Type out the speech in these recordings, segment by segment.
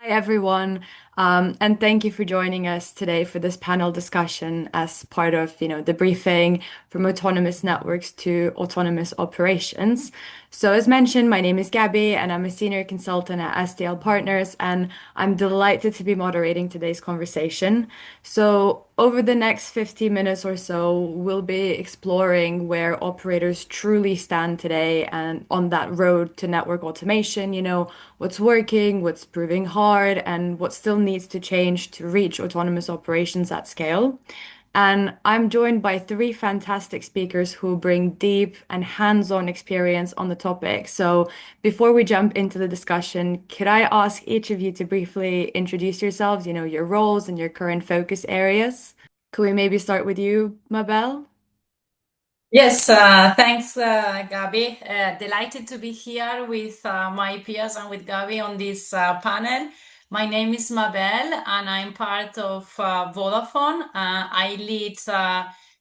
Hi everyone, and thank you for joining us today for this panel discussion as part of, the briefing from autonomous networks to autonomous operations. So as mentioned, my name is Gabby and I'm a senior consultant at SDL Partners, and I'm delighted to be moderating today's conversation. So over the next 50 minutes or so, we'll be exploring where operators truly stand today and on that road to network automation, what's working, what's proving hard, and what still needs to change to reach autonomous operations at scale. And I'm joined by three fantastic speakers who bring deep and hands-on experience on the topic. So before we jump into the discussion, could I ask each of you to briefly introduce yourselves, your roles and your current focus areas? Could we maybe start with you, Mabel? Yes, thanks, Gabi. Delighted to be here with my peers and with Gabi on this panel. My name is Mabel, and I'm part of Vodafone. I lead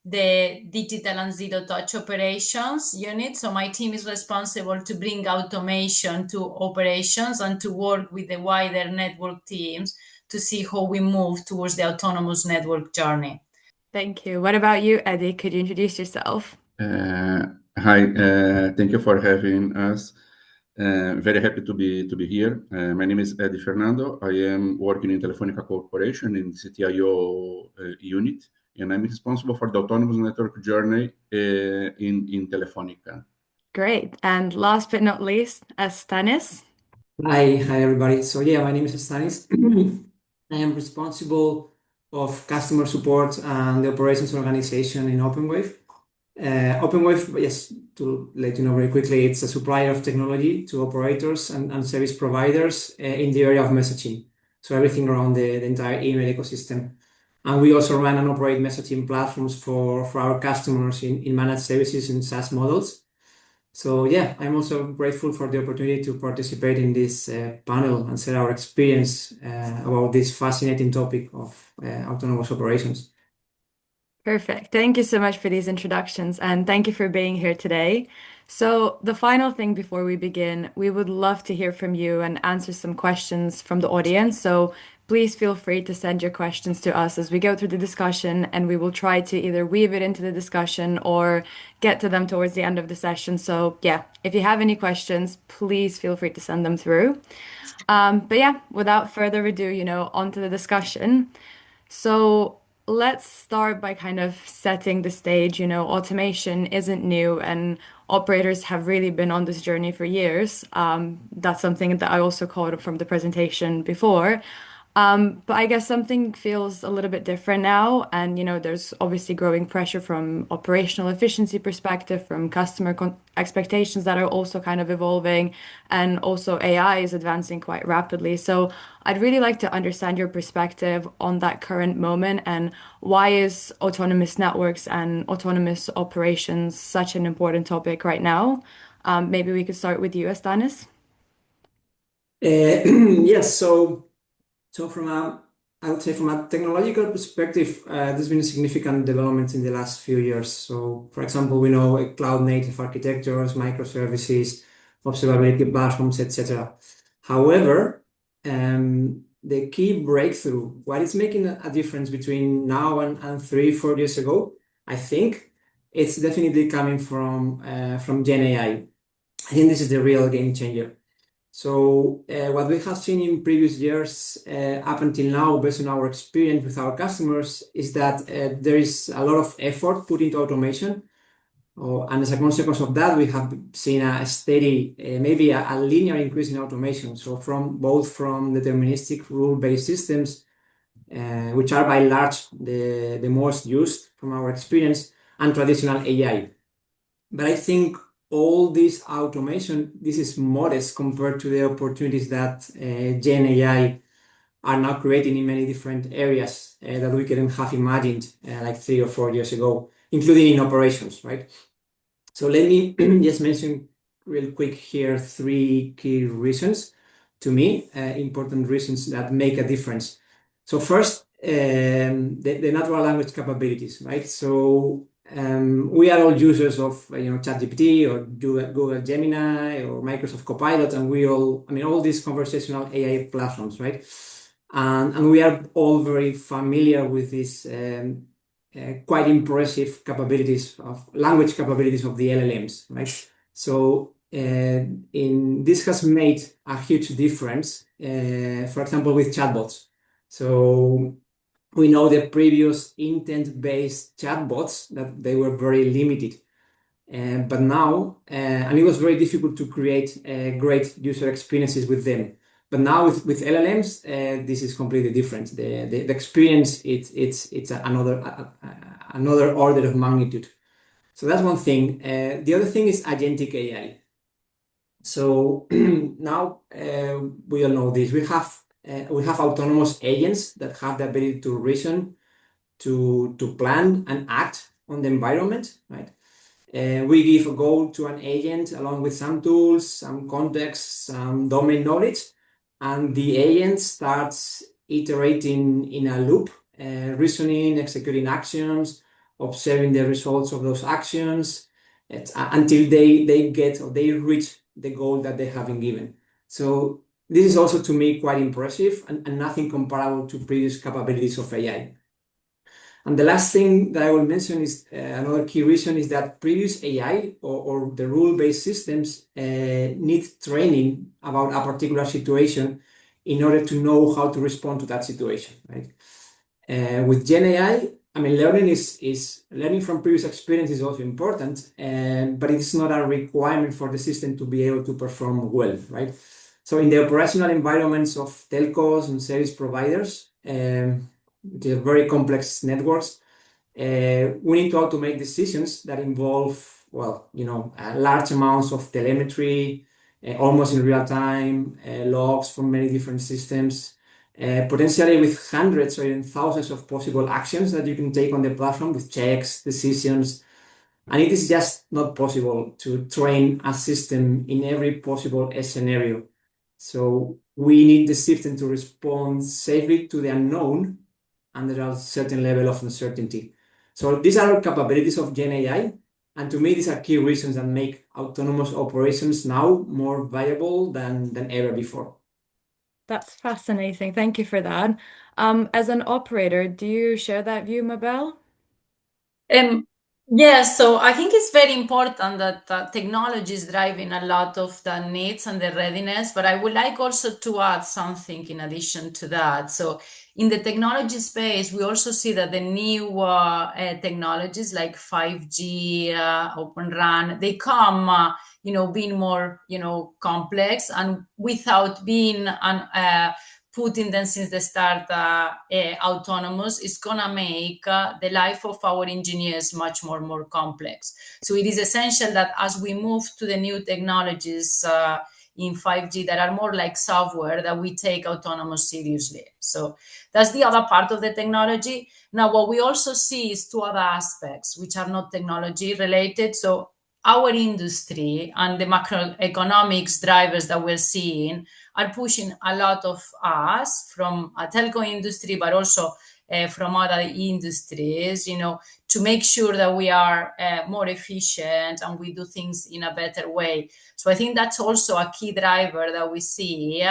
the digital and zero touch operations unit. So my team is responsible to bring automation to operations and to work with the wider network teams to see how we move towards the autonomous network journey. Thank you. What about you, Eddie? Could you introduce yourself? Uh, Hi, thank you for having us. Very happy to be here. My name is Eddie Fernando. I am working in Telefonica Corporation in CTIO unit, and I'm responsible for the autonomous network journey in Telefonica. Great. And last but not least, Stanis. Hi everybody. So yeah, my name is Estanis. I am responsible of customer support and the operations organization in Openwave. Openwave, yes, to let you know very quickly, it's a supplier of technology to operators and service providers in the area of messaging. So everything around the entire email ecosystem. And we also run and operate messaging platforms for our customers in managed services and SaaS models. So yeah, I'm also grateful for the opportunity to participate in this panel and share our experience about this fascinating topic of autonomous operations. Perfect. Thank you so much for these introductions and thank you for being here today. So, the final thing before we begin, we would love to hear from you and answer some questions from the audience. So, please feel free to send your questions to us as we go through the discussion, and we will try to either weave it into the discussion or get to them towards the end of the session. So, yeah, if you have any questions, please feel free to send them through. But yeah, without further ado, on to the discussion. So let's start by kind of setting the stage. Automation isn't new, and operators have really been on this journey for years. That's something that I also caught from the presentation before. But I guess something feels a little bit different now, and there's obviously growing pressure from operational efficiency perspective, from customer expectations that are also kind of evolving, and also AI is advancing quite rapidly. So I'd really like to understand your perspective on that current moment and why is autonomous networks and autonomous operations such an important topic right now? Maybe we could start with you, Estanis. Yes, so I would say from a technological perspective, there's been significant developments in the last few years. So, for example, we know cloud native architectures, microservices, observability platforms, etc. However, the key breakthrough, what is making a difference between now and 3, 4 years ago, I think it's definitely coming from Gen AI. I think this is the real game changer. So what we have seen in previous years up until now, based on our experience with our customers, is that there is a lot of effort put into automation. And as a consequence of that, we have seen a steady, maybe a linear increase in automation. So from deterministic rule-based systems, which are by large the most used from our experience, and traditional AI. But I think all this automation, this is modest compared to the opportunities that Gen AI are now creating in many different areas that we couldn't have imagined like 3 or 4 years ago, including in operations, right? So let me just mention real quick here three key reasons, to me, important reasons that make a difference. So first, the natural language capabilities, right? So We are all users of ChatGPT or Google Gemini or Microsoft Copilot, and all these conversational AI platforms, right? And we are all very familiar with these quite impressive capabilities of language capabilities of the LLMs, right? So this has made a huge difference, for example, with chatbots. So we know the previous intent-based chatbots that they were very limited. But now, and it was very difficult to create great user experiences with them. But now with LLMs, this is completely different. The experience it's another order of magnitude. So that's one thing. The other thing is agentic AI. So now we all know this. We have autonomous agents that have the ability to reason, to plan and act on the environment, right? We give a goal to an agent along with some tools, some context, some domain knowledge, and the agent starts iterating in a loop, reasoning, executing actions, observing the results of those actions until they get or they reach the goal that they have been given. So this is also to me quite impressive and nothing comparable to previous capabilities of AI. And the last thing that I will mention is another key reason is that previous AI or the rule-based systems need training about a particular situation in order to know how to respond to that situation, right? With Gen AI, learning from previous experience is also important, but it's not a requirement for the system to be able to perform well, right? So in the operational environments of telcos and service providers, the very complex networks, we need to automate decisions that involve, large amounts of telemetry, almost in real time, logs from many different systems, potentially with hundreds or even thousands of possible actions that you can take on the platform with checks, decisions. And it is just not possible to train a system in every possible scenario. So we need the system to respond safely to the unknown under a certain level of uncertainty. So these are capabilities of Gen AI, and to me, these are key reasons that make autonomous operations now more viable than ever before. That's fascinating. Thank you for that. As an operator, do you share that view, Mabel? Yes, so I think it's very important that technology is driving a lot of the needs and the readiness, but I would like also to add something in addition to that. So in the technology space, we also see that the new technologies like 5G, Open RAN, they come, being more, complex and without being putting them since the start autonomous is gonna make the life of our engineers much more complex. So it is essential that as we move to the new technologies in 5G that are more like software, that we take autonomous seriously. So that's the other part of the technology. Now, what we also see is two other aspects which are not technology related. So our industry and the macroeconomics drivers that we're seeing are pushing a lot of us from a telco industry, but also from other industries, to make sure that we are more efficient and we do things in a better way. So I think that's also a key driver that we see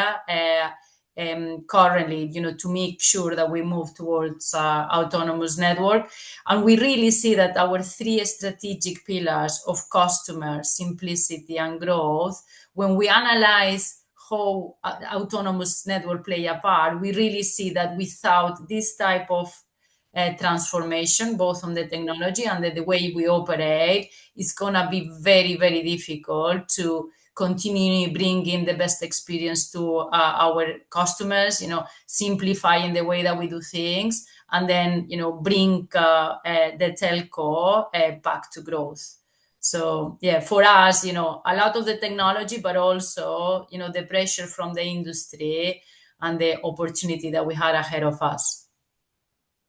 currently, to make sure that we move towards autonomous network. And we really see that our three strategic pillars of customer, simplicity, and growth, when we analyze how autonomous network play a part, we really see that without this type of transformation, both on the technology and the way we operate, it's going to be very, very difficult to continue bringing the best experience to our customers, simplifying the way that we do things, and then, bring the telco back to growth. So yeah, for us, a lot of the technology, but also, the pressure from the industry and the opportunity that we had ahead of us.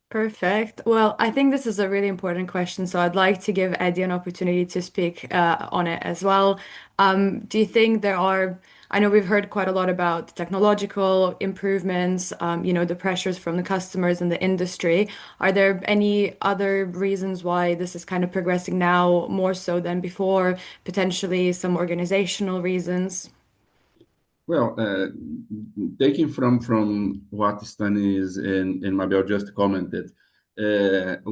Perfect. Well, I think this is a really important question, so I'd like to give Eddie an opportunity to speak on it as well. Do you think there are I know we've heard quite a lot about technological improvements, the pressures from the customers and the industry. Are there any other reasons why this is kind of progressing now more so than before? Potentially some organizational reasons? Well, taking from what Stanis and Mabel just commented,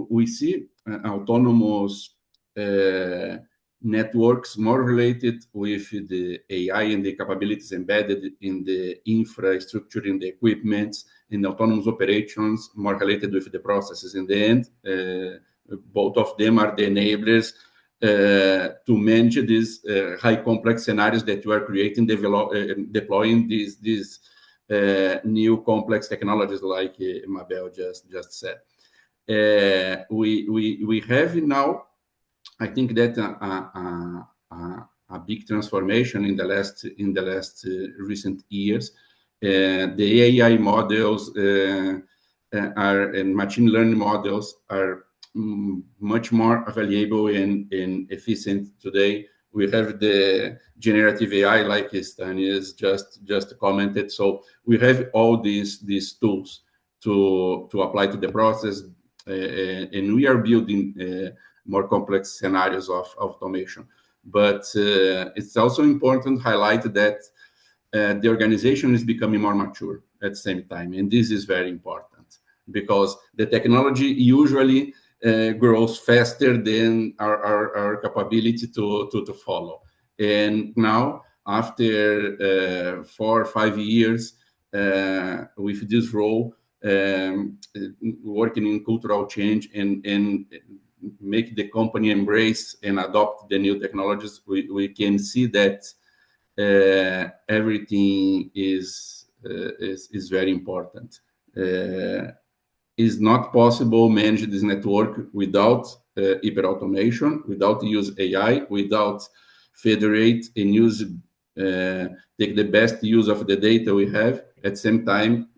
we see autonomous uh, networks more related with the AI and the capabilities embedded in the infrastructure, in the equipment, in the autonomous operations, more related with the processes. In the end, both of them are the enablers to manage these high complex scenarios that you are creating, deploying these new complex technologies like Mabel just said. We have now, I think that a big transformation in the last recent years. The AI models are and machine learning models are much more available and efficient today. We have the generative AI, like Stanis just commented. So we have all these tools to apply to the process, and we are building more complex scenarios of automation. But it's also important to highlight that the organization is becoming more mature at the same time, and this is very important because the technology usually grows faster than our capability to follow. And now, after 4 or 5 years with this role, working in cultural change and make the company embrace and adopt the new technologies, we can see that everything is very important. It's not possible manage this network without hyper automation, without use AI, without federate and use take the best use of the data we have. At the same time,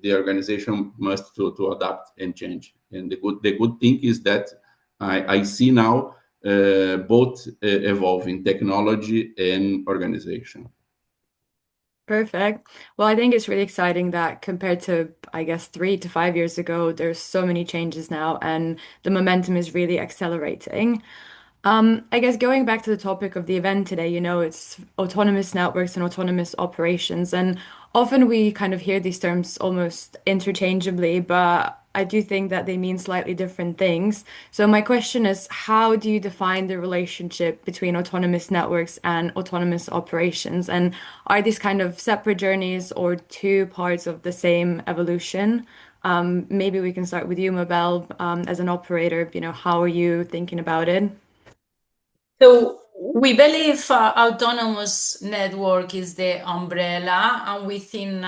the organization must to adapt and change. And the good thing is that I see now both evolving technology and organization. Perfect. Well, I think it's really exciting that compared to, I guess, 3 to 5 years ago, there's so many changes now and the momentum is really accelerating. I guess going back to the topic of the event today, it's autonomous networks and autonomous operations. And often we kind of hear these terms almost interchangeably, but I do think that they mean slightly different things. So my question is, how do you define the relationship between autonomous networks and autonomous operations? And are these kind of separate journeys or two parts of the same evolution? Maybe we can start with you, Mabel, as an operator. How are you thinking about it? So we believe autonomous network is the umbrella, and within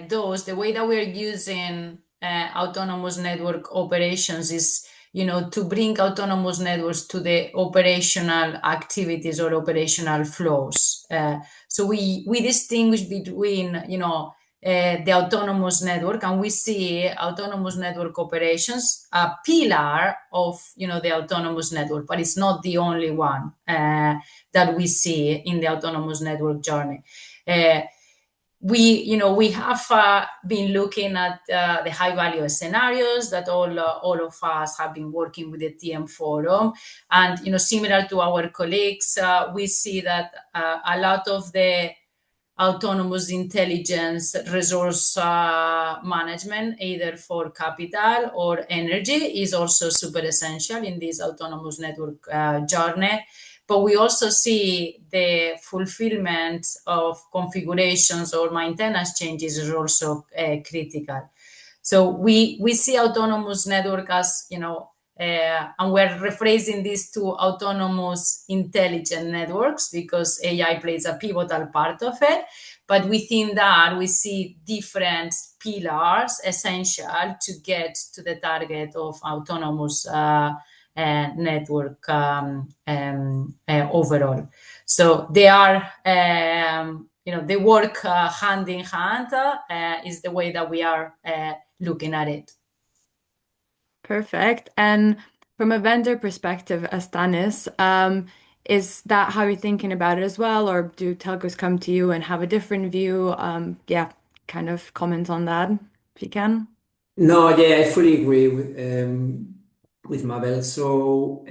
those, the way that we're using autonomous network operations is, to bring autonomous networks to the operational activities or operational flows. So we distinguish between, the autonomous network, and we see autonomous network operations a pillar of the autonomous network, but it's not the only one that we see in the autonomous network journey. We have been looking at the high value scenarios that all of us have been working with the TM forum, and similar to our colleagues, we see that a lot of the autonomous intelligence resource management, either for capital or energy, is also super essential in this autonomous network journey. But we also see the fulfillment of configurations or maintenance changes is also critical. So we see autonomous network as, and we're rephrasing this to autonomous intelligent networks because AI plays a pivotal part of it. But within that, we see different pillars essential to get to the target of autonomous network overall. So they are, they work hand in hand, is the way that we are looking at it. Perfect. And from a vendor perspective, Astanis, Is that how you're thinking about it as well, or do telcos come to you and have a different view? Yeah, kind of comment on that if you can. No, yeah, I fully agree with Mabel. So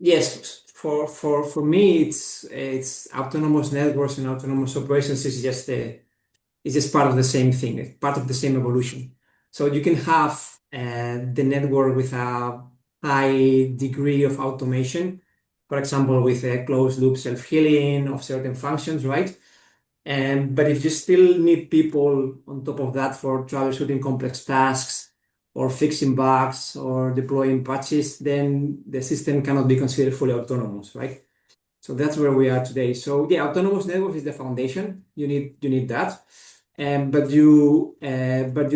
yes, for me, it's autonomous networks and autonomous operations is just part of the same thing, it's part of the same evolution. So you can have the network with a high degree of automation, for example, with a closed loop self-healing of certain functions, right? But if you still need people on top of that for troubleshooting complex tasks or fixing bugs or deploying patches, then the system cannot be considered fully autonomous, right? So that's where we are today. So yeah, autonomous network is the foundation. You need that, but you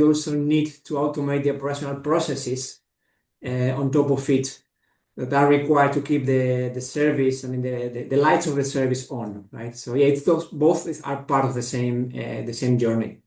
also need to automate the operational processes on top of it that are required to keep the service, I mean the lights of the service on, right? So yeah, it's those both are part of the same journey.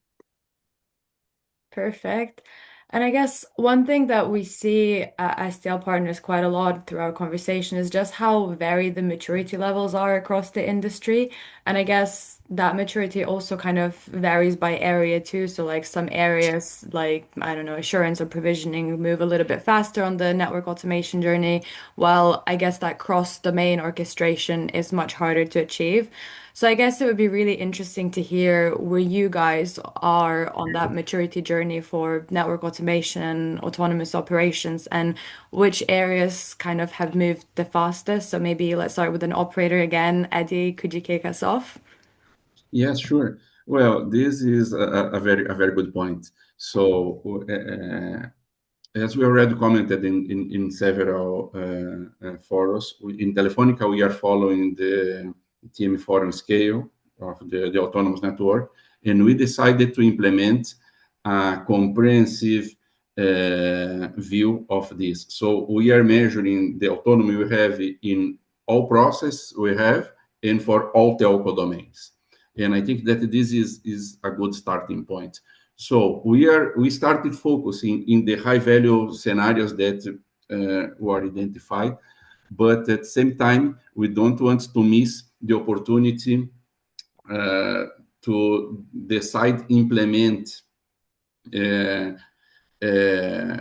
Perfect. And I guess one thing that we see at STL Partners quite a lot through our conversation is just how varied the maturity levels are across the industry. And I guess that maturity also kind of varies by area too. So like some areas like, I don't know, assurance or provisioning move a little bit faster on the network automation journey, while I guess that cross-domain orchestration is much harder to achieve. So I guess it would be really interesting to hear where you guys are on that maturity journey for network automation, autonomous operations, and which areas kind of have moved the fastest. So maybe let's start with an operator again. Eddie, could you kick us off? Yes, sure. Well, this is a very good point. So, as we already commented in several forums, in Telefonica, we are following the TM forum scale of the autonomous network, and we decided to implement a comprehensive view of this. So we are measuring the autonomy we have in all process we have and for all telco domains. And I think that this is a good starting point. So we started focusing in the high value scenarios that were identified, but at the same time, we don't want to miss the opportunity to decide implement uh, uh,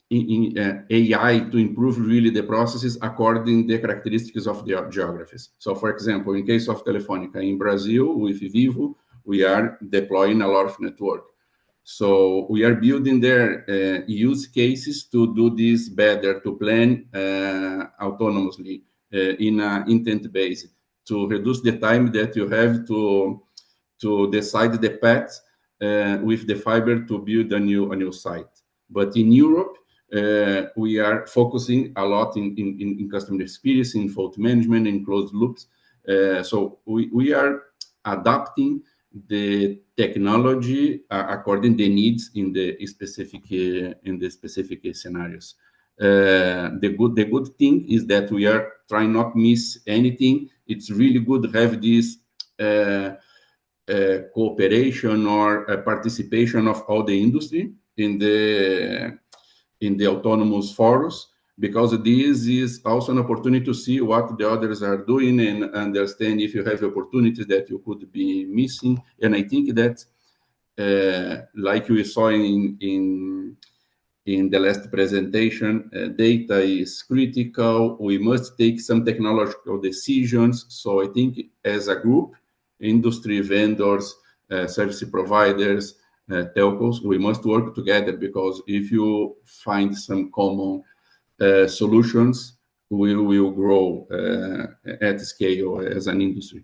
in AI to improve really the processes according the characteristics of the geographies. So, for example, in case of Telefonica in Brazil with Vivo, we are deploying a lot of network. So we are building their use cases to do this better, to plan autonomously in an intent base, to reduce the time that you have to decide the path with the fiber to build a new site. But in Europe, we are focusing a lot in customer experience, in fault management, in closed loops. So we are adapting the technology according the needs in the specific scenarios. The good thing is that we are trying not miss anything. It's really good to have this cooperation or participation of all the industry in the autonomous forums, because this is also an opportunity to see what the others are doing and understand if you have opportunities that you could be missing. And I think that, like we saw in the last presentation, data is critical. We must take some technological decisions. So I think as a group, industry vendors, service providers, telcos, we must work together, because if you find some common solutions, we will grow at scale as an industry.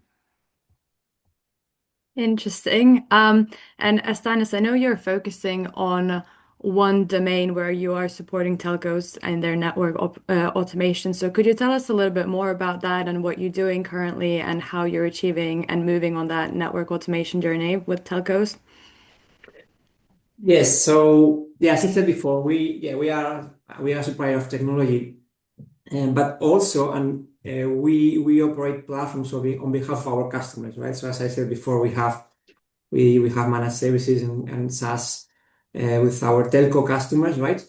Interesting. And Estanis, I know you're focusing on one domain where you are supporting telcos and their network automation. So could you tell us a little bit more about that and what you're doing currently and how you're achieving and moving on that network automation journey with telcos? Yes. So yeah, as I said before, we are a supplier of technology, but also we operate platforms on behalf of our customers, right? So as I said before, we have managed services and SaaS with our telco customers, right?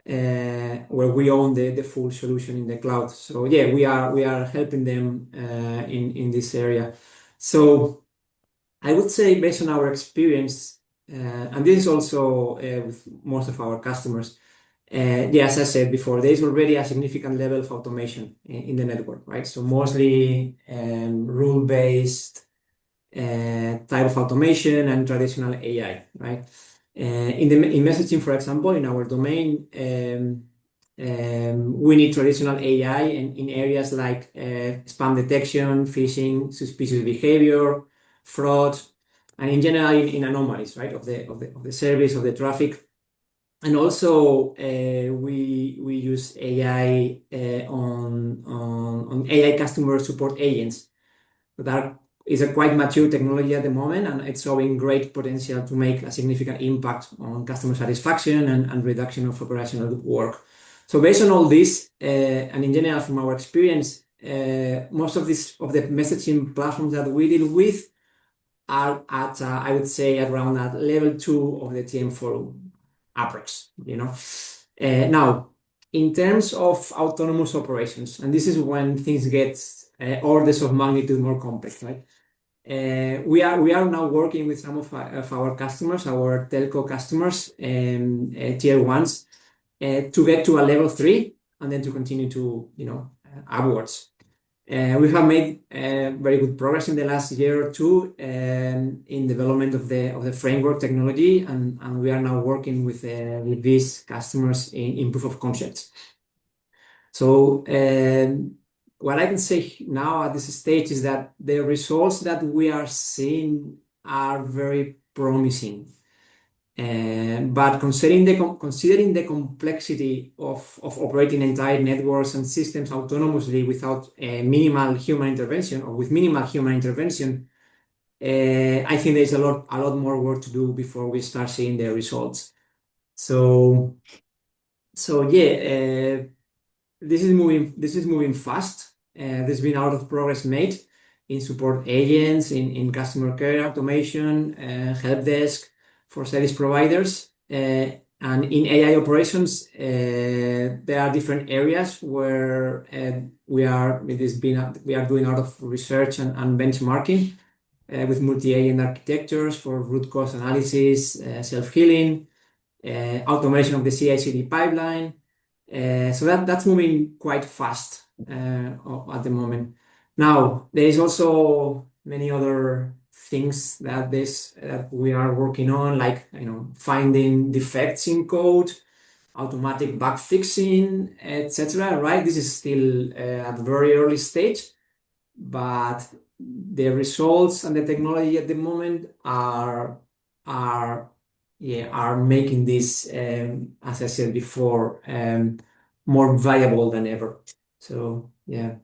where we own the full solution in the cloud. So yeah, we are helping them in this area. So I would say based on our experience, and this is also with most of our customers, yeah, as I said before, there is already a significant level of automation in the network, right? So mostly rule-based type of automation and traditional AI, right? In messaging, for example, in our domain, we need traditional AI in areas like spam detection, phishing, suspicious behavior, fraud, and in general in anomalies, right, of the service, of the traffic. And also we use AI on AI customer support agents. That is a quite mature technology at the moment, and it's showing great potential to make a significant impact on customer satisfaction and reduction of operational work. So based on all this, and in general from our experience, most of the messaging platforms that we deal with are at I would say around that level 2 of the TM forum approx, Now, in terms of autonomous operations, and this is when things get orders of magnitude more complex, right? We are now working with some of our customers, our telco customers, tier ones, to get to a level 3 and then to continue to, upwards. We have made very good progress in the last year or two in development of the framework technology, and we are now working with these customers in proof of concepts. So what I can say now at this stage is that the results that we are seeing are very promising. But considering the complexity of operating entire networks and systems autonomously without minimal human intervention or with minimal human intervention, I think there's a lot more work to do before we start seeing the results. So yeah, this is moving fast. There's been a lot of progress made in support agents, in customer care automation, help desk for service providers, and in AI operations. There are different areas where we are doing a lot of research and benchmarking with multi-agent architectures for root cause analysis, self-healing, automation of the CI/CD pipeline. So that's moving quite fast at the moment. Now, there is also many other things that we are working on, like finding defects in code, automatic bug fixing, etc. Right? This is still at a very early stage, but the results and the technology at the moment are making this, as I said before, more viable than ever. So yeah.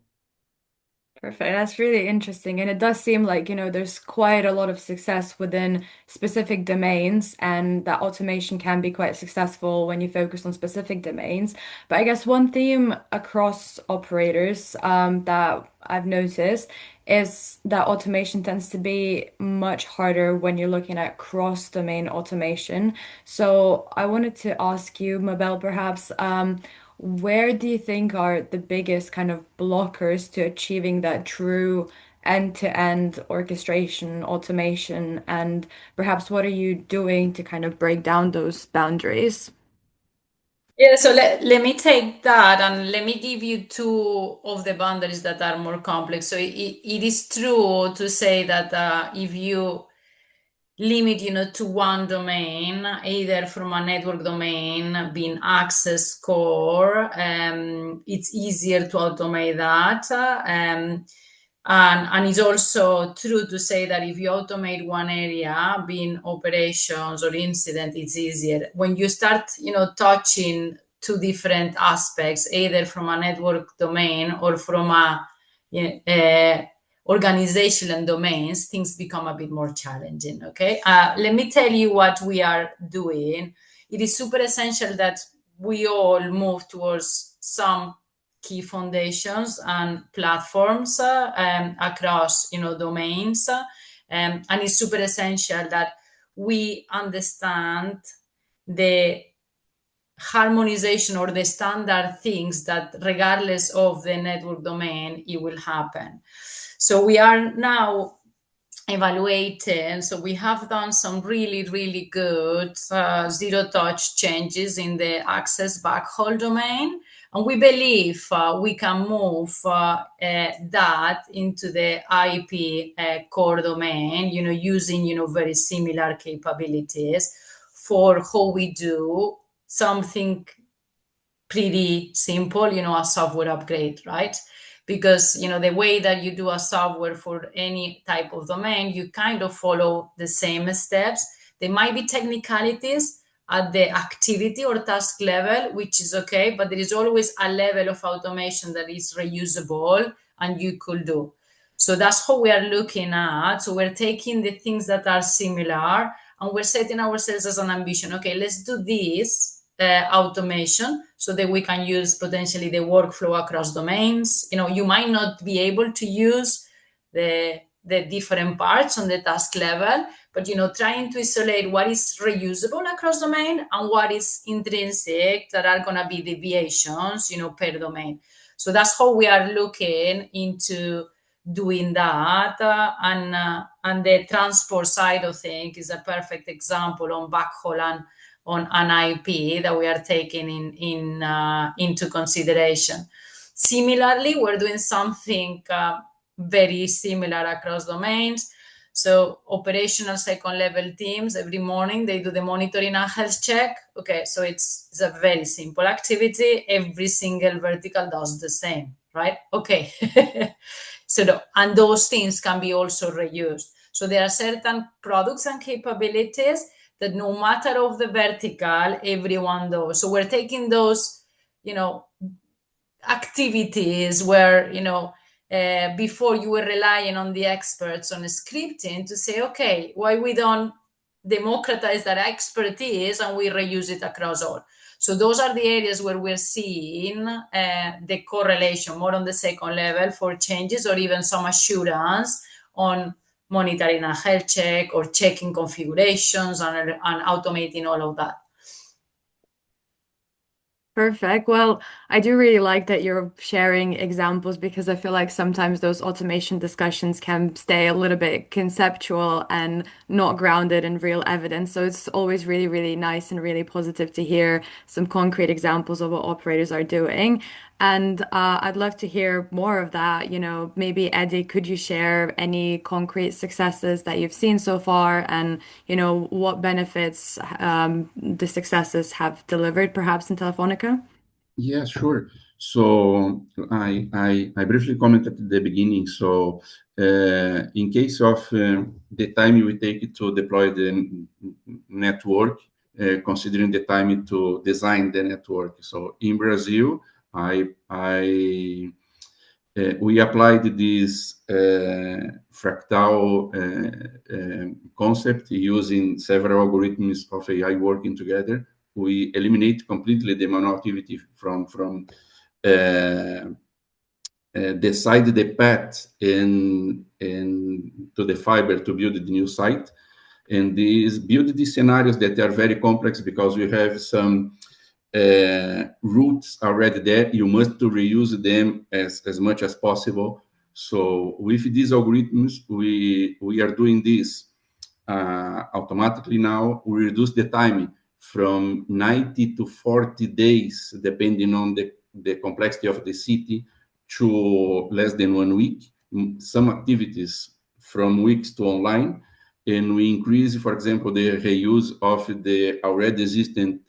Perfect. That's really interesting. And it does seem like, there's quite a lot of success within specific domains, and that automation can be quite successful when you focus on specific domains. But I guess one theme across operators that I've noticed is that automation tends to be much harder when you're looking at cross-domain automation. So I wanted to ask you, Mabel, perhaps, where do you think are the biggest kind of blockers to achieving that true end-to-end orchestration, automation, and perhaps what are you doing to kind of break down those boundaries? Yeah, so let me take that and let me give you two of the boundaries that are more complex. So it is true to say that if you limit, to one domain, either from a network domain being access core, it's easier to automate that. And it's also true to say that if you automate one area, being operations or incident, it's easier. When you start, touching two different aspects, either from a network domain or from a organizational domains, things become a bit more challenging. Okay, let me tell you what we are doing. It is super essential that we all move towards some key foundations and platforms across domains, and it's super essential that we understand the harmonization or the standard things that regardless of the network domain, it will happen. So we are now evaluating, so we have done some really, really good zero touch changes in the access backhaul domain. And we believe we can move that into the IP core domain, using, very similar capabilities for how we do something pretty simple, a software upgrade, right? Because, the way that you do a software for any type of domain, you kind of follow the same steps. There might be technicalities at the activity or task level, which is okay, but there is always a level of automation that is reusable and you could do. So that's how we are looking at. So we're taking the things that are similar and we're setting ourselves as an ambition. Okay, let's do this automation so that we can use potentially the workflow across domains. You might not be able to use the different parts on the task level, but trying to isolate what is reusable across domain and what is intrinsic that are going to be deviations per domain. So that's how we are looking into doing that, and the transport side of things is a perfect example on backhaul and on an IP that we are taking into consideration. Similarly, we're doing something very similar across domains. So operational second level teams, every morning they do the monitoring and health check. Okay, so it's a very simple activity. Every single vertical does the same, right? Okay. And those things can be also reused. So there are certain products and capabilities that no matter of the vertical, everyone does. So we're taking those, activities where, before you were relying on the experts on scripting to say, okay, why we don't democratize that expertise and we reuse it across all. So those are the areas where we're seeing the correlation more on the second level for changes or even some assurance on monitoring a health check or checking configurations and automating all of that. Perfect. Well, I do really like that you're sharing examples because I feel like sometimes those automation discussions can stay a little bit conceptual and not grounded in real evidence. So it's always really, really nice and really positive to hear some concrete examples of what operators are doing. And I'd love to hear more of that. Maybe Eddie, could you share any concrete successes that you've seen so far and, what benefits the successes have delivered perhaps in Telefonica? Yeah, sure. So I briefly commented at the beginning. So in case of the time you will take to deploy the network, considering the time to design the network. So in Brazil, we applied this fractal concept using several algorithms of AI working together. We eliminate completely the manual activity from decide the path in to the fiber to build the new site, and build these scenarios that are very complex because we have some routes already there. You must to reuse them as much as possible. So with these algorithms, we are doing this automatically now. We reduce the time from 90 to 40 days, depending on the complexity of the city, to less than 1 week. Some activities from weeks to online. And we increase, for example, the reuse of the already existing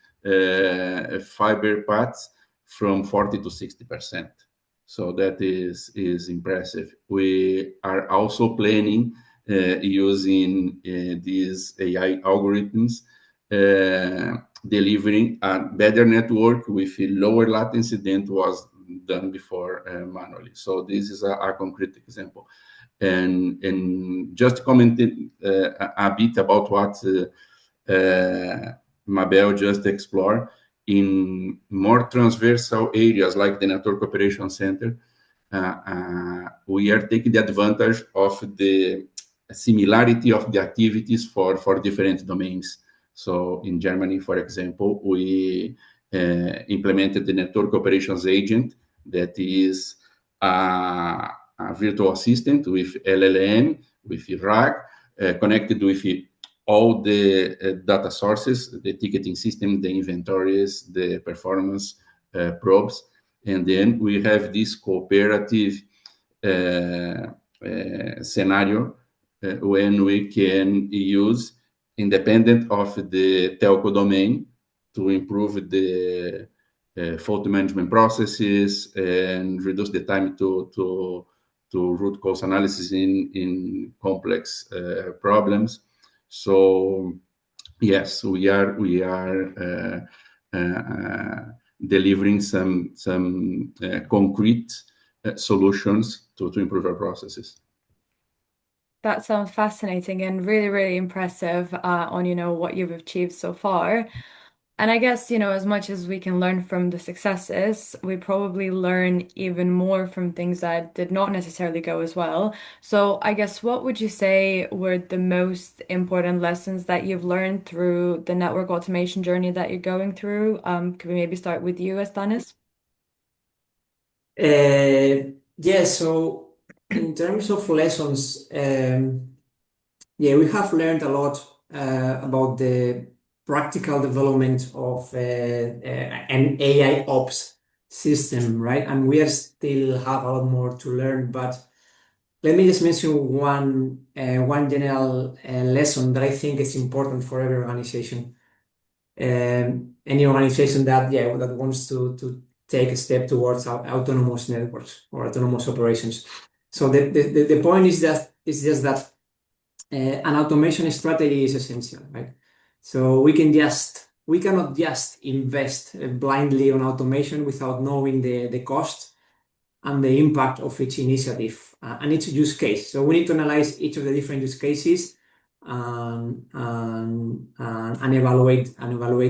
fiber paths from 40 to 60%. So that is impressive. We are also planning using these AI algorithms, delivering a better network with a lower latency than was done before manually. So this is a concrete example. And just commenting a bit about what Mabel just explored in more transversal areas like the Network Operation Center, we are taking the advantage of the similarity of the activities for different domains. So in Germany, for example, we implemented the network operations agent that is a virtual assistant with LLM, with RAG, connected with all the data sources, the ticketing system, the inventories, the performance probes. And then we have this cooperative scenario when we can use independent of the telco domain to improve the fault management processes and reduce the time to root cause analysis in complex problems. So yes, we are delivering some concrete solutions to improve our processes. That sounds fascinating and really, really impressive on, what you've achieved so far. And I guess, as much as we can learn from the successes, we probably learn even more from things that did not necessarily go as well. So I guess what would you say were the most important lessons that you've learned through the network automation journey that you're going through? Could we maybe start with you, Estanis? Yeah, so in terms of lessons, yeah, we have learned a lot about the practical development of an AI ops system, right? And we are still have a lot more to learn, but let me just mention one general lesson that I think is important for every organization. Any organization that wants to take a step towards autonomous networks or autonomous operations. So the point is just that an automation strategy is essential, right? So we cannot just invest blindly on automation without knowing the cost and the impact of each initiative and each use case. So we need to analyze each of the different use cases and evaluate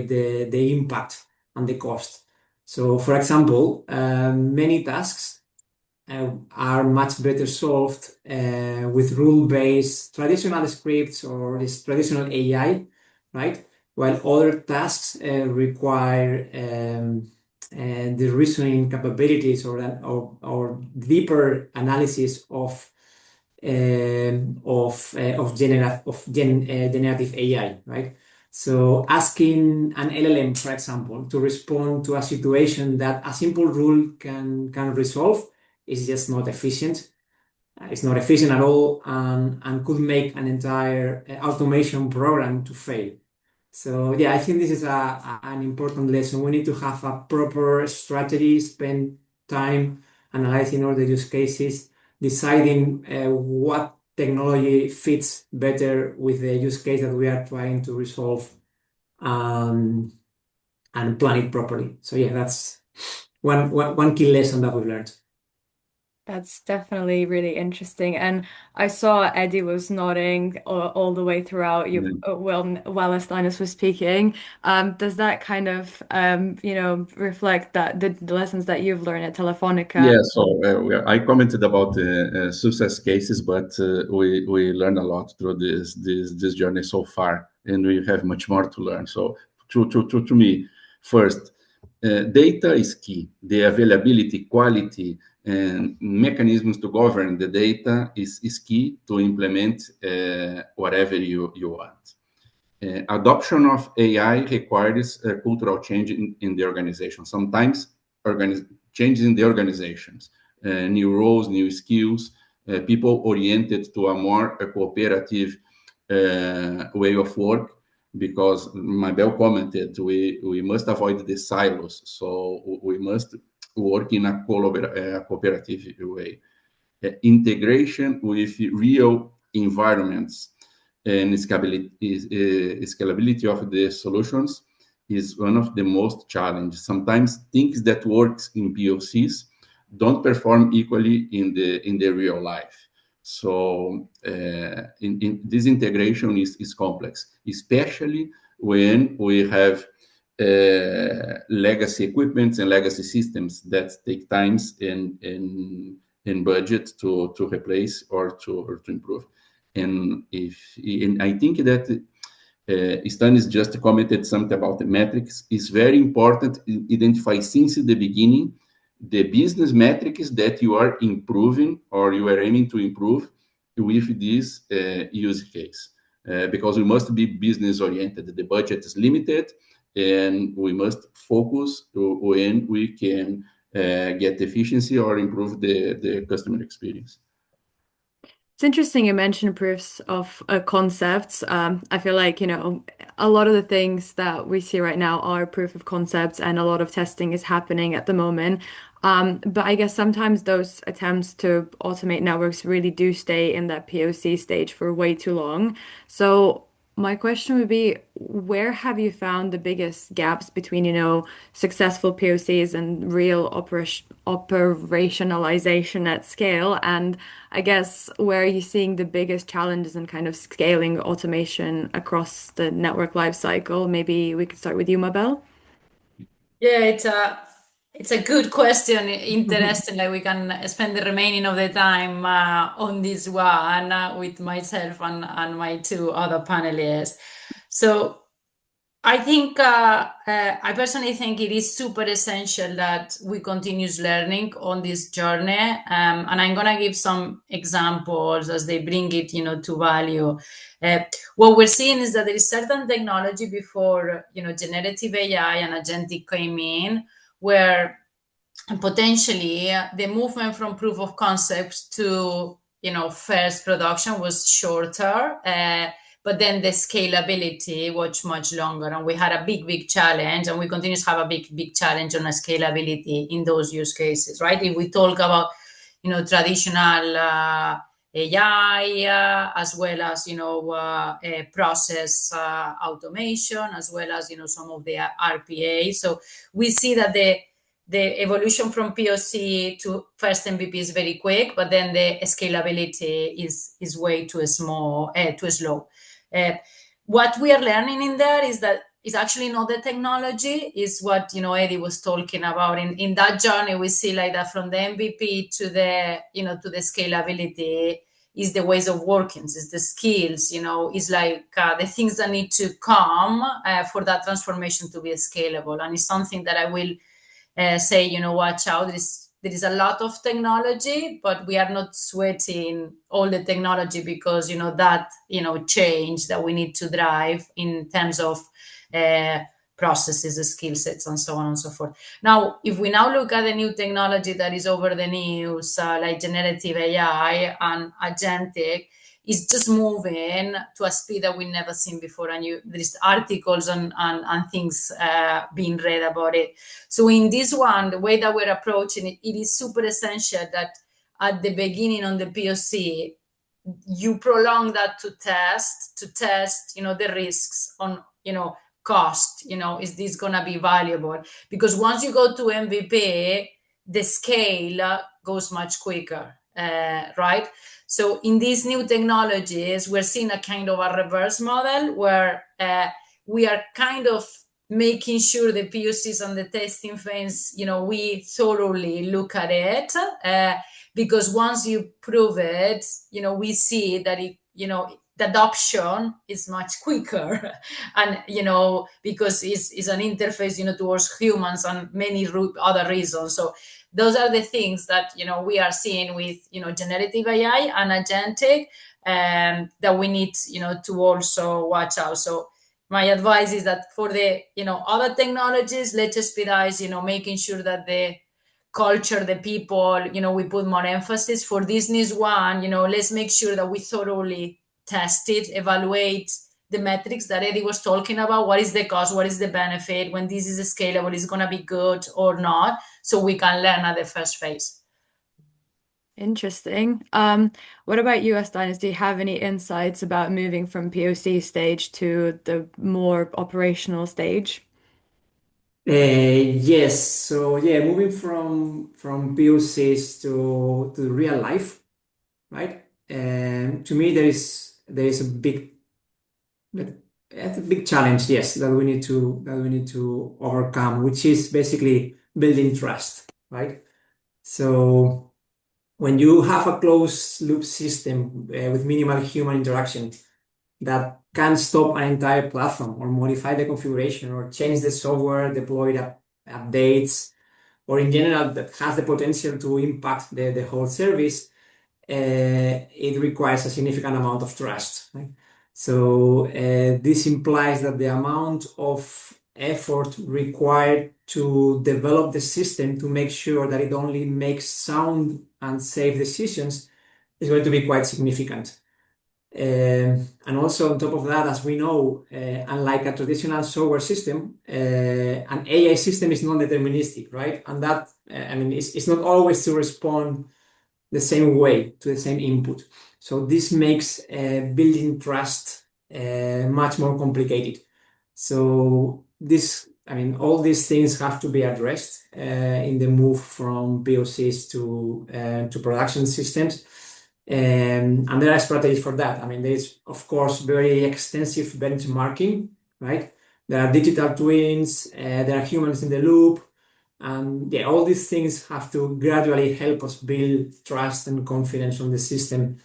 the impact and the cost. So, for example, many tasks are much better solved with rule-based traditional scripts or this traditional AI, right? While other tasks require the reasoning capabilities or deeper analysis of generative AI, right? So asking an LLM, for example, to respond to a situation that a simple rule can resolve is just not efficient. It's not efficient at all and could make an entire automation program to fail. So yeah, I think this is an important lesson. We need to have a proper strategy, spend time analyzing all the use cases, deciding what technology fits better with the use case that we are trying to resolve, and plan it properly. So yeah, that's one key lesson that we've learned. That's definitely really interesting. And I saw Eddie was nodding all the way throughout you while Estanis was speaking. Does that kind of reflect that the lessons that you've learned at Telefonica? Yeah, so I commented about the success cases, but we learned a lot through this journey so far, and we have much more to learn. So to me, first, data is key. The availability, quality, and mechanisms to govern the data is key to implement whatever you want. Adoption of AI requires a cultural change in the organization. Sometimes changes in the organizations, new roles, new skills, people oriented to a more cooperative way of work, because Mabel commented we must avoid the silos. So we must work in a cooperative way. Integration with real environments and scalability of the solutions is one of the most challenging. Sometimes things that works in POCs don't perform equally in the real life. So in this integration is complex, especially when we have legacy equipment and legacy systems that take times and budget to replace or to improve. And I think that Stanis just commented something about the metrics. It's very important to identify since the beginning the business metrics that you are improving or you are aiming to improve with this use case. Because we must be business oriented. The budget is limited, and we must focus when we can get efficiency or improve the customer experience. It's interesting you mentioned proofs of concepts. I feel like, a lot of the things that we see right now are proof of concepts, and a lot of testing is happening at the moment. But I guess sometimes those attempts to automate networks really do stay in that POC stage for way too long. So my question would be, where have you found the biggest gaps between, successful POCs and real operationalization at scale? And I guess where are you seeing the biggest challenges in kind of scaling automation across the network lifecycle? Maybe we could start with you, Mabel. Yeah, it's a good question. Interesting. Like we can spend the remaining of the time on this one with myself and my two other panelists. So I think I personally think it is super essential that we continues learning on this journey, and I'm gonna give some examples as they bring it, to value. What we're seeing is that there is certain technology before, generative AI and agentic came in, where potentially the movement from proof of concepts to first production was shorter, but then the scalability was much longer, and we had a big challenge, and we continue to have a big challenge on a scalability in those use cases, right? If we talk about traditional AI, as well as process automation, as well as some of the RPA. So we see that the evolution from POC to first MVP is very quick, but then the scalability is way too slow. What we are learning in there is that it's actually not the technology, is what Eddie was talking about. In that journey, we see like that from the MVP to the to the scalability is the ways of working, is the skills, is like the things that need to come for that transformation to be scalable. And it's something that I will say, watch out. There is a lot of technology, but we are not sweating all the technology because, that, change that we need to drive in terms of processes, skill sets, and so on and so forth. Now, if we now look at the new technology that is over the news, like generative AI and agentic, is just moving to a speed that we've never seen before. And there's articles and things being read about it. So in this one, the way that we're approaching it, it is super essential that at the beginning on the POC, you prolong that to test, the risks on, cost, is this going to be valuable? Because once you go to MVP, the scale goes much quicker, right? So in these new technologies, we're seeing a kind of a reverse model where we are kind of making sure the POCs and the testing phase, we thoroughly look at it, because once you prove it, we see that it, the adoption is much quicker, and because it's an interface, towards humans and many other reasons. So those are the things that we are seeing with generative AI and agentic, that we need to also watch out. So my advice is that for the other technologies, let's expedite making sure that the culture, the people, we put more emphasis. For this new one, let's make sure that we thoroughly test it, evaluate the metrics that Eddie was talking about. What is the cost? What is the benefit? When this is scalable, is it going to be good or not? So we can learn at the first phase. Interesting. What about you, Estanislao? Do you have any insights about moving from POC stage to the more operational stage? Yes. So yeah, moving from POCs to real life, right? And to me, there is a big challenge, yes, that we need to overcome, which is basically building trust, right? So when you have a closed loop system with minimal human interaction, that can stop an entire platform or modify the configuration or change the software, deploy updates, or in general that has the potential to impact the whole service, it requires a significant amount of trust, right? So this implies that the amount of effort required to develop the system to make sure that it only makes sound and safe decisions is going to be quite significant. And also on top of that, as we know, unlike a traditional software system, an AI system is non-deterministic, right? And that, I mean, it's not always to respond the same way to the same input. So this makes building trust much more complicated. So this, I mean, all these things have to be addressed in the move from POCs to production systems. And there are strategies for that. I mean, there's, of course, very extensive benchmarking, right? There are digital twins, there are humans in the loop. And yeah, all these things have to gradually help us build trust and confidence on the system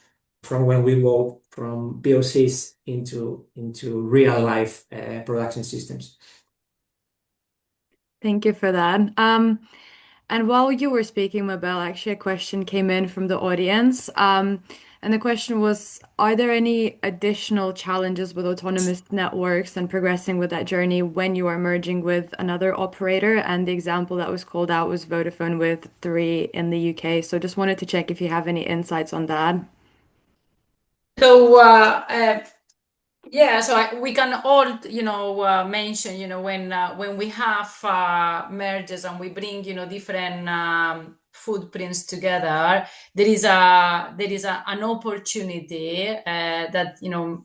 from when we go from POCs into real life production systems. Thank you for that. And while you were speaking, Mabel, actually a question came in from the audience. And the question was, are there any additional challenges with autonomous networks and progressing with that journey when you are merging with another operator? And the example that was called out was Vodafone with Three in the UK. So just wanted to check if you have any insights on that. So yeah, so we can all, mention, when we have mergers and we bring, different footprints together, there is an opportunity that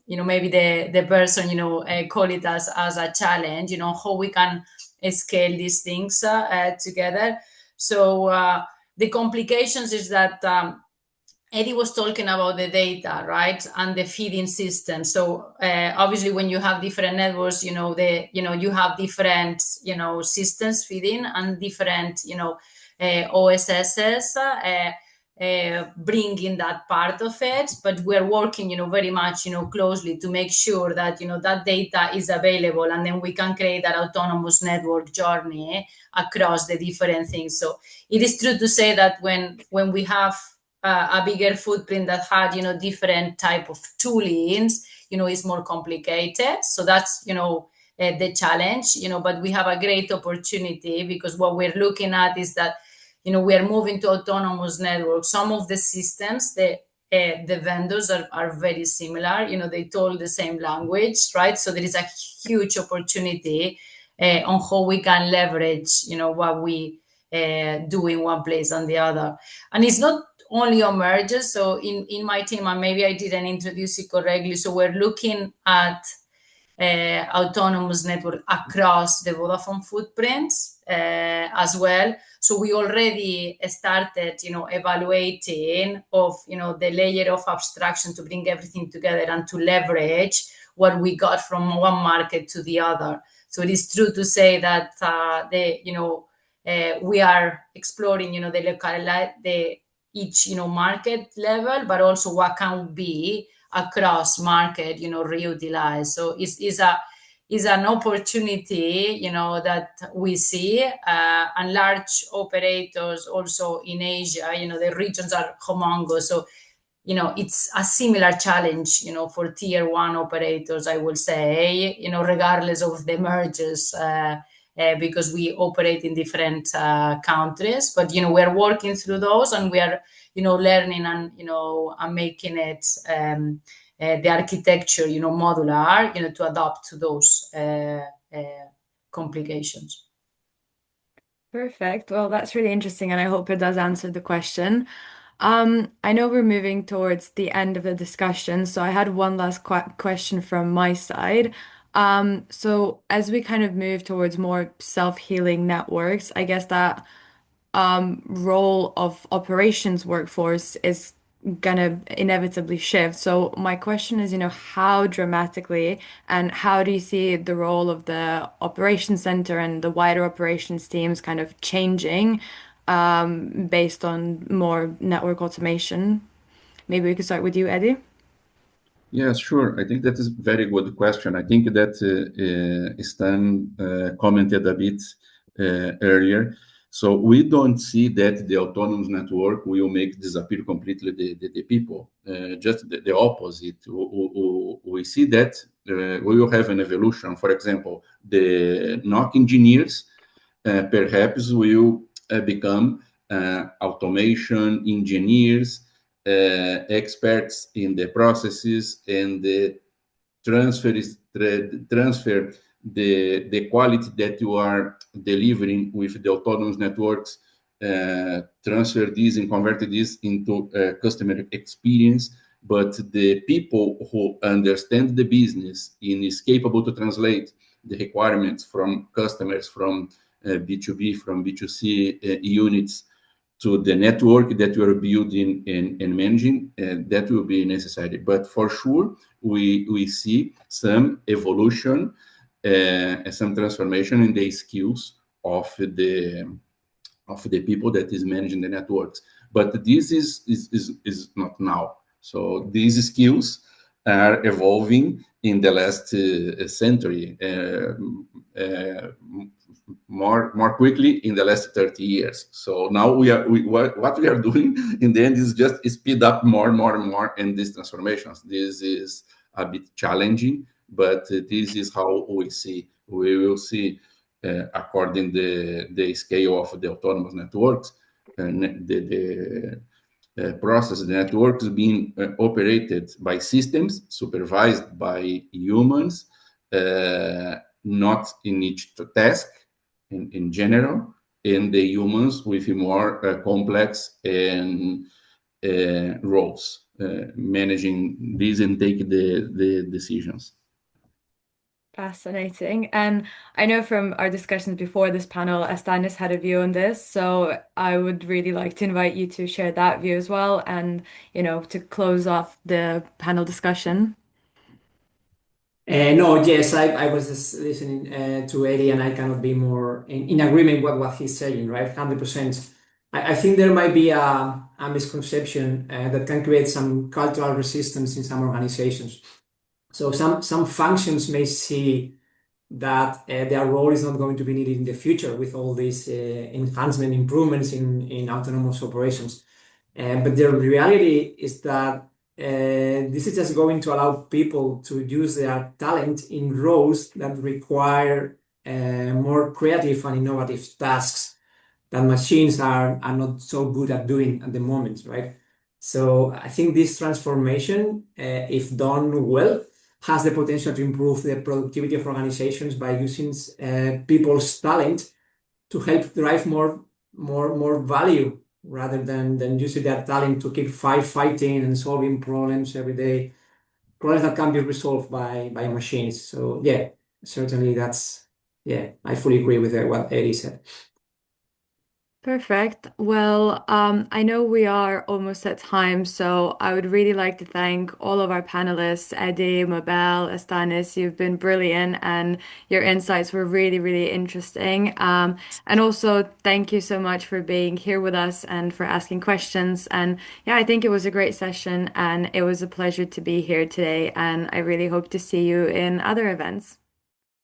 maybe the person call it as a challenge, how we can scale these things together. So the complications is that. Eddie was talking about the data, right, and the feeding system. So obviously, when you have different networks, you have different, systems feeding and different, OSSs bringing that part of it. But we're working, very much, closely to make sure that that data is available, and then we can create that autonomous network journey across the different things. So it is true to say that when we have a bigger footprint that had different type of toolings, is more complicated. So that's the challenge, but we have a great opportunity because what we're looking at is that we are moving to autonomous networks. Some of the systems, the vendors are very similar, they talk the same language, right? So there is a huge opportunity on how we can leverage what we do in one place and the other. And it's not only on mergers. So in my team, and maybe I didn't introduce it correctly, so we're looking at autonomous network across the Vodafone footprints as well. So we already started, evaluating of, the layer of abstraction to bring everything together and to leverage what we got from one market to the other. So it is true to say that we are exploring, the each market level, but also what can be across market reutilized. So is an opportunity that we see, and large operators also in Asia, the regions are humongous. So it's a similar challenge for tier one operators, I will say, regardless of the mergers, because we operate in different countries. But we're working through those, and we are learning and making it the architecture modular to adapt to those complications. Perfect. Well, that's really interesting, and I hope it does answer the question. I know we're moving towards the end of the discussion, so I had one last question from my side. So as we kind of move towards more self-healing networks, I guess that role of operations workforce is gonna inevitably shift. So my question is, how dramatically and how do you see the role of the operations center and the wider operations teams kind of changing based on more network automation? Maybe we could start with you, Eddie. Yes, sure. I think that is very good question. I think that Stan commented a bit earlier. So we don't see that the autonomous network will make disappear completely the people. Just the opposite. We see that we will have an evolution. For example, the NOC engineers perhaps will become automation engineers, experts in the processes and the transfer the quality that you are delivering with the autonomous networks, transfer this and convert this into customer experience. But the people who understand the business and is capable to translate the requirements from customers, from B2B, from B2C units to the network that you are building and managing, that will be necessary. But for sure, we see some evolution and some transformation in the skills of the people that is managing the networks. But this is not now. So these skills are evolving in the last century, more quickly in the last 30 years. So now what we are doing in the end is just speed up more and more and more in these transformations. This is a bit challenging, but this is how we see. We will see according the scale of the autonomous networks, the process, the networks being operated by systems supervised by humans, not in each task in general, and the humans with more complex and roles managing these and take the decisions. Fascinating. And I know from our discussions before this panel, Estanis had a view on this. So I would really like to invite you to share that view as well and, to close off the panel discussion. No, yes, I was just listening to Eddie, and I cannot be more in agreement with what he's saying, right? 100%. I think there might be a misconception that can create some cultural resistance in some organizations. So some functions may see that their role is not going to be needed in the future with all these enhancement improvements in autonomous operations. But the reality is that this is just going to allow people to use their talent in roles that require more creative and innovative tasks that machines are not so good at doing at the moment, right? So I think this transformation, if done well, has the potential to improve the productivity of organizations by using people's talent to help drive more value rather than using that talent to keep fighting and solving problems every day, problems that can be resolved by machines. So yeah, certainly I fully agree with what Eddie said. Perfect. Well, I know we are almost at time, so I would really like to thank all of our panelists, Eddie, Mabel, Estanis. You've been brilliant, and your insights were really, really interesting. And also, thank you so much for being here with us and for asking questions. And yeah, I think it was a great session, and it was a pleasure to be here today. And I really hope to see you in other events.